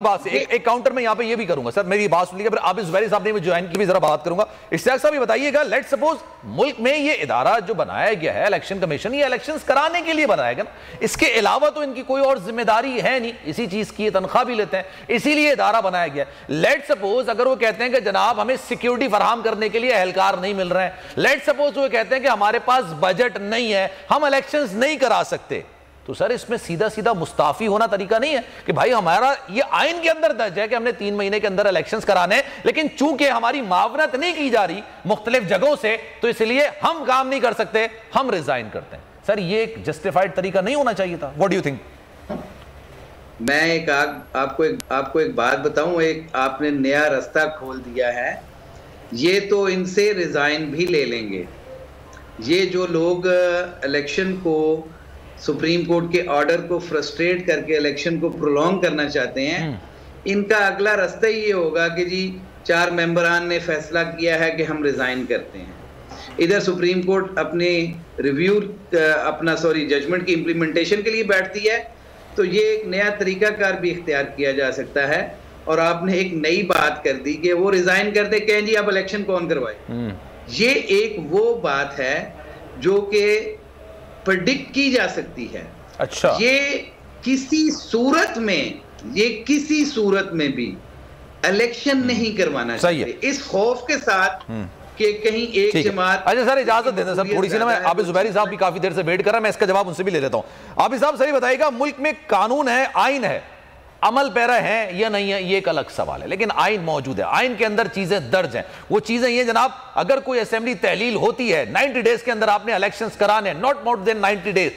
बात से एक काउंटर में यहां पे ये भी करूंगा सर, मेरी बात सुनिएगा, फिर आप इस वेरी साहब ने ज्वाइन की भी जरा बात करूंगा। इश्तियाक साहब ये बताइएगा, लेट सपोज मुल्क में ये इदारा जो बनाया गया है इलेक्शन कमीशन, ये इलेक्शंस कराने के लिए बनाया गया ना, इसके अलावा तो इनकी कोई और जिम्मेदारी है नहीं, इसी चीज की तनख्वाह भी लेते हैं, इसीलिए इदारा बनाया गया। लेट सपोज अगर वो कहते हैं कि जनाब हमें सिक्योरिटी फराहम करने के लिए एहलकार नहीं मिल रहे हैं, लेट सपोज वो कहते हैं कि हमारे पास बजट नहीं है, हम इलेक्शंस नहीं करा सकते, तो सर इसमें सीधा सीधा मुस्ताफी होना तरीका नहीं है कि भाई हमारा ये आइन के अंदर दर्ज है कि हमने 3 महीने के अंदर इलेक्शंस कराने हैं, लेकिन चूंकि हमारी मावनत नहीं की जा रही मुख्तलिफ जगहों से, तो इसलिए हम काम नहीं कर सकते, हम रिजाइन करते हैं। सर ये एक जस्टिफाइड तरीका नहीं होना चाहिए था। What do you think? मैं आपको एक बात बताऊं, एक आपने नया रास्ता खोल दिया है। ये तो इनसे रिजाइन भी ले लेंगे, ये जो लोग इलेक्शन को, सुप्रीम कोर्ट के ऑर्डर को फ्रस्ट्रेट करके इलेक्शन को प्रोलॉन्ग करना चाहते हैं, इनका अगला रास्ता ही ये होगा कि जी 4 मेंबरान ने फैसला किया है कि हम रिजाइन करते हैं। इधर सुप्रीम कोर्ट अपने जजमेंट की इम्प्लीमेंटेशन के लिए बैठती है, तो ये एक नया तरीकाकार भी इख्तियार किया जा सकता है। और आपने एक नई बात कर दी कि वो रिजाइन करते कहें जी अब इलेक्शन कौन करवाए। ये एक वो बात है जो कि प्रेडिक्ट की जा सकती है। अच्छा, ये किसी सूरत में भी इलेक्शन नहीं करवाना चाहिए, इस खौफ के साथ कि कहीं एक जमात। अच्छा सर इजाजत दे दें सर थोड़ी सी ना, मैं आबिद जुबैरी साहब भी काफी देर से वेट कर रहा है, मैं इसका जवाब उनसे भी ले लेता हूं। आबिद साहब सही बताइएगा, मुल्क में कानून है, आइन है, अमल पैरा है या नहीं है ये एक अलग सवाल है, लेकिन आइन मौजूद है, आइन के अंदर चीजें दर्ज हैं। वो चीजें ये जनाब, अगर कोई असेंबली तहलील होती है 90 डेज के अंदर आपने इलेक्शंस कराने, नॉट मोर देन 90 डेज,